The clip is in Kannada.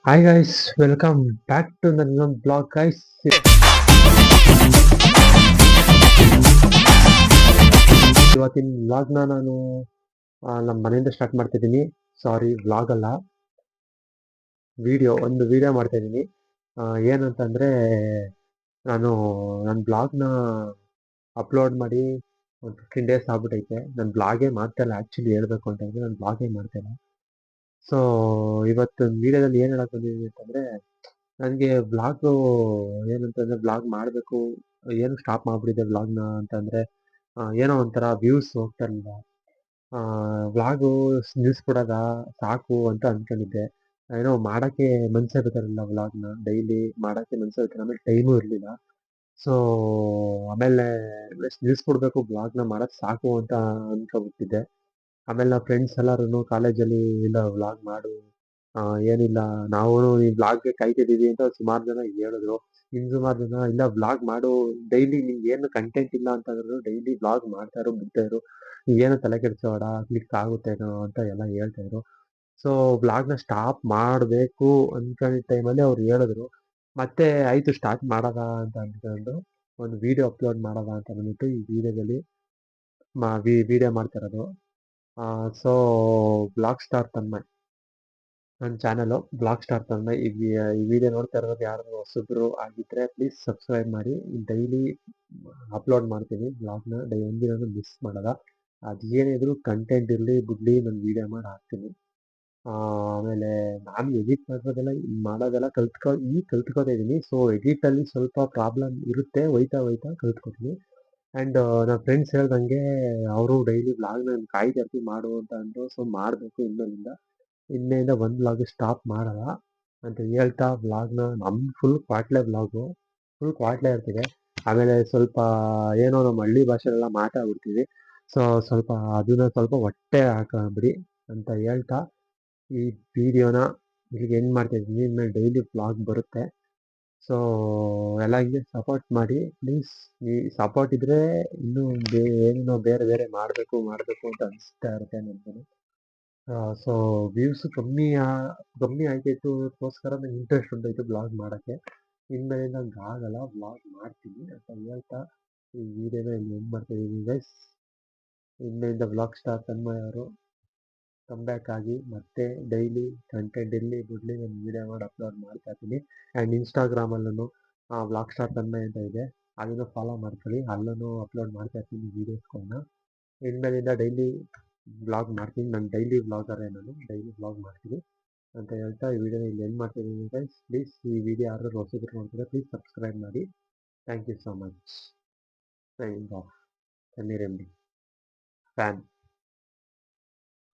Hi guys, welcome back to the new blog guys. ಇವತ್ತಿನ ವ್ಲಾಗ್ನ ನಾನು ನಮ್ಮ ಮನೆಯಿಂದ ಸ್ಟಾರ್ಟ್ ಮಾಡ್ತಿದ್ದೀನಿ. ಸಾರಿ ವ್ಲಾಗ್ ಅಲ್ಲ, ಒಂದು ವಿಡಿಯೋ ಮಾಡ್ತಾ ಇದ್ದೀನಿ. ಏನಂತಂದ್ರೆ ನಾನು ನನ್ನ ಬ್ಲಾಗ್ನ ಅಪ್ಲೋಡ್ ಮಾಡಿ ಒಂದು 15 ಡೇಸ್ ಆಗ್ಬಿಟ್ಟೈತೆ. ನನ್ನ ಬ್ಲಾಗೇ ಮಾಡ್ತಾ ಇಲ್ಲ, ಆ್ಯಕ್ಚುಲಿ ಹೇಳ್ಬೇಕು ಅಂತಂದ್ರೆ ನಾನು ಬ್ಲಾಗೇ ಮಾಡ್ತಾ ಇಲ್ಲ. ಸೊ ಇವತ್ತು ವಿಡಿಯೋದಲ್ಲಿ ಏನು ಹೇಳಕ್ ಬಂದಿದ್ದೀನಿ ಅಂತಂದ್ರೆ ನನಗೆ ವ್ಲಾಗು ಏನಂತಂದ್ರೆ ವ್ಲಾಗ್ ಮಾಡಬೇಕು ಏನು ಸ್ಟಾಪ್ ಮಾಡ್ಬಿಟ್ಟಿದ್ದೆ ವ್ಲಾಗ್ನ ಅಂತಂದ್ರೆ ಏನೋ ಒಂಥರ ವ್ಯೂಸ್ ಹೋಗ್ತಾ ಇರಲಿಲ್ಲ. ವ್ಲಾಗು ನಿಲ್ಲಿಸ್ಬಿಡೋದ ಸಾಕು ಅಂತ ಅನ್ಕೊಂಡಿದ್ದೆ. ಏನೋ ಮಾಡೋಕ್ಕೆ ಮನಸ್ಸೇ ಬರ್ತಿರಲಿಲ್ಲ ವ್ಲಾಗ್ನ ಡೈಲಿ ಮಾಡೋಕ್ಕೆ ಮನಸ್ಸೇ ಬರ್ತಿಲ್ಲ, ಆಮೇಲೆ ಟೈಮು ಇರಲಿಲ್ಲ. ಸೊ ಆಮೇಲೆ ನಿಲ್ಲಿಸ್ಬಿಡ್ಬೇಕು ವ್ಲಾಗ್ನ ಮಾಡೋದು ಸಾಕು ಅಂತ ಅನ್ಕೊಬಿಟ್ಟಿದ್ದೆ. ಆಮೇಲೆ ನಾವು ಫ್ರೆಂಡ್ಸ್ ಎಲ್ಲರೂ ಕಾಲೇಜಲ್ಲಿ ಇಲ್ಲ ವ್ಲಾಗ್ ಮಾಡು, ಏನಿಲ್ಲ ನಾವು ಈ ವ್ಲಾಗ್ಗೆ ಕಾಯ್ತಿದ್ದೀವಿ ಅಂತ ಸುಮಾರು ಜನ ಹೇಳಿದ್ರು. ಇನ್ನು ಸುಮಾರು ಜನ ಇಲ್ಲ ವ್ಲಾಗ್ ಮಾಡು, ಡೈಲಿ ನಿಂಗೆ ಏನು ಕಂಟೆಂಟ್ ಇಲ್ಲ ಅಂತಂದ್ರು ಡೈಲಿ ವ್ಲಾಗ್ ಮಾಡ್ತಾ ಬಿಡ್ತಾ ಇರು, ಏನು ತಲೆ ಕೆಡಿಸ್ಕೋಬೇಡ, ಕ್ಲಿಕ್ ಆಗುತ್ತೇನೋ ಅಂತ ಎಲ್ಲ ಹೇಳ್ತಾ ಇದ್ರು. ಸೊ ವ್ಲಾಗ್ನ ಸ್ಟಾಪ್ ಮಾಡಬೇಕು ಅನ್ಕೊಂಡಿದ್ದ ಟೈಮಲ್ಲಿ ಅವ್ರು ಹೇಳಿದ್ರು. ಮತ್ತೆ ಆಯ್ತು ಸ್ಟಾರ್ಟ್ ಮಾಡೋದ ಅಂತ ಅಂದ್ಕೊಂಡು ಒಂದು ವಿಡಿಯೋ ಅಪ್ಲೋಡ್ ಮಾಡೋದ ಅಂತ ಬಂದ್ಬಿಟ್ಟು ಈ ವಿಡಿಯೋದಲ್ಲಿ ವಿಡಿಯೋ ಮಾಡ್ತಾ ಇರೋದು. ಸೊ ಬ್ಲಾಗ್ ಸ್ಟಾರ್ ತನ್ಮಯ್ ನನ್ನ ಚಾನಲು ಬ್ಲಾಗ್ ಸ್ಟಾರ್ ತನ್ಮಯ್. ಈ ವಿಡಿಯೋ ನೋಡ್ತಾ ಇರೋದು ಯಾರು ಹೊಸಬ್ರು ಆಗಿದ್ರೆ ಪ್ಲೀಸ್ ಸಬ್ಸ್ಕ್ರೈಬ್ ಮಾಡಿ. ಡೈಲಿ ಅಪ್ಲೋಡ್ ಮಾಡ್ತೀನಿ ಬ್ಲಾಗ್ನ, ಒಂದಿನೂ ಮಿಸ್ ಮಾಡಲ್ಲ. ಅದು ಏನಿದ್ರು ಕಂಟೆಂಟ್ ಇರಲಿ ಬಿಡಲಿ ನಾನು ವಿಡಿಯೋ ಮಾಡಿ ಹಾಕ್ತೀನಿ. ಆಮೇಲೆ ನಾನು ಎಡಿಟ್ ಮಾಡೋದೆಲ್ಲ ಕಲ್ತ್ಕೋತಾ ಇದ್ದೀನಿ. ಸೊ ಎಡಿಟಲ್ಲಿ ಸ್ವಲ್ಪ ಪ್ರಾಬ್ಲಮ್ ಇರುತ್ತೆ, ಹೋಯ್ತಾ ಹೋಯ್ತಾ ಕಲ್ತ್ಕೊತೀನಿ. ಆ್ಯಂಡ್ ನನ್ನ ಫ್ರೆಂಡ್ಸ್ ಹೇಳ್ದಂಗೆ ಅವರು ಡೈಲಿ ವ್ಲಾಗ್ನ ಕಾಯ್ತಾ ಇರ್ತೀವಿ ಮಾಡು ಅಂತ ಅಂದರು. ಸೊ ಮಾಡಬೇಕು ಇನ್ನೆಯಿಂದ ಒಂದು ವ್ಲಾಗ್ ಸ್ಟಾಪ್ ಮಾಡಲ್ಲ ಅಂತ ಹೇಳ್ತಾ ವ್ಲಾಗ್ನ ಫುಲ್ ಕ್ವಾಟ್ಲೆ ಇರ್ತಿದೆ. ಆಮೇಲೆ ಸ್ವಲ್ಪ ಏನೋ ನಮ್ಮ ಹಳ್ಳಿ ಭಾಷೆಲೆಲ್ಲ ಮಾತಾಡ್ಬಿಡ್ತೀವಿ. ಸೊ ಅದನ್ನ ಸ್ವಲ್ಪ ಹೊಟ್ಟೆ ಹಾಕಬಿಡಿ ಅಂತ ಹೇಳ್ತಾ ಈ ವಿಡಿಯೋನ ಇಲ್ಲಿಗೆ ಎಂಡ್ ಮಾಡ್ತಾ ಇದ್ದೀನಿ. ಇನ್ಮೇಲೆ ಡೈಲಿ ವ್ಲಾಗ್ ಬರುತ್ತೆ. ಸೊ ಎಲ್ಲ ಹಿಂಗೆ ಸಪೋರ್ಟ್ ಮಾಡಿ ಪ್ಲೀಸ್. ಈ ಸಪೋರ್ಟ್ ಇದ್ರೆ ಇನ್ನೂ ಏನೇನೋ ಬೇರೆ ಬೇರೆ ಮಾಡಬೇಕು ಅಂತ ಅನಿಸ್ತಾ ಇರುತ್ತೆ ನನಗೆ. ಸೊ ವ್ಯೂಸ್ ಕಮ್ಮಿ ಆಯ್ತಾಯಿತ್ತು, ಅದಕ್ಕೋಸ್ಕರ ನಂಗೆ ಇಂಟ್ರೆಸ್ಟ್ ಹೊಂಟೋಯ್ತು ಬ್ಲಾಗ್ ಮಾಡೋಕ್ಕೆ. ಇನ್ಮೇಲಿಂದ ಹಂಗೆ ಆಗಲ್ಲ, ಬ್ಲಾಗ್ ಮಾಡ್ತೀನಿ ಅಂತ ಹೇಳ್ತಾ ಈ ವಿಡಿಯೋನ ಇಲ್ಲಿ ಎಂಡ್ ಮಾಡ್ತಾ ಇದ್ದೀನಿ ಗೈಸ್. ಇನ್ಮೇಲಿಂದ ಬ್ಲಾಗ್ ಸ್ಟಾರ್ ತನ್ಮಯ್ ಅವರು ಕಮ್ಬ್ಯಾಕ್ ಆಗಿ ಮತ್ತೆ ಡೈಲಿ ಕಂಟೆಂಟ್ ಇರಲಿ ಬಿಡಲಿ ನಾನು ವಿಡಿಯೋ ಮಾಡಿ ಅಪ್ಲೋಡ್ ಮಾಡ್ತಾ ಇರ್ತೀನಿ. ಆ್ಯಂಡ್ ಇನ್ಸ್ಟಾಗ್ರಾಮಲ್ಲೂ ಬ್ಲಾಗ್ ಸ್ಟಾರ್ ತನ್ಮಯ್ ಅಂತ ಇದೆ, ಅದನ್ನು ಫಾಲೋ ಮಾಡ್ಕೊಳ್ಳಿ. ಅಲ್ಲೂ ಅಪ್ಲೋಡ್ ಮಾಡ್ತಾ ಇರ್ತೀನಿ ವೀಡಿಯೋಸ್ಗಳನ್ನ. ಇನ್ಮೇಲಿಂದ ಡೈಲಿ ವ್ಲಾಗ್ ಮಾಡ್ತೀನಿ, ನಾನು ಡೈಲಿ ವ್ಲಾಗರೇ, ನಾನು ಡೈಲಿ ವ್ಲಾಗ್ ಮಾಡ್ತೀನಿ ಅಂತ ಹೇಳ್ತಾ ಈ ವಿಡಿಯೋನ ಇಲ್ಲಿ ಎಂಡ್ ಮಾಡ್ತಿದ್ದೀನಿ ಗೈಸ್. ಪ್ಲೀಸ್ ಈ ವಿಡಿಯೋ ಯಾರು ಹೊಸಬ್ರು ನೋಡ್ತಾರೆ ಪ್ಲೀಸ್ ಸಬ್ಸ್ಕ್ರೈಬ್ ಮಾಡಿ. Thank you so much. Signing off. Sameer M D fan.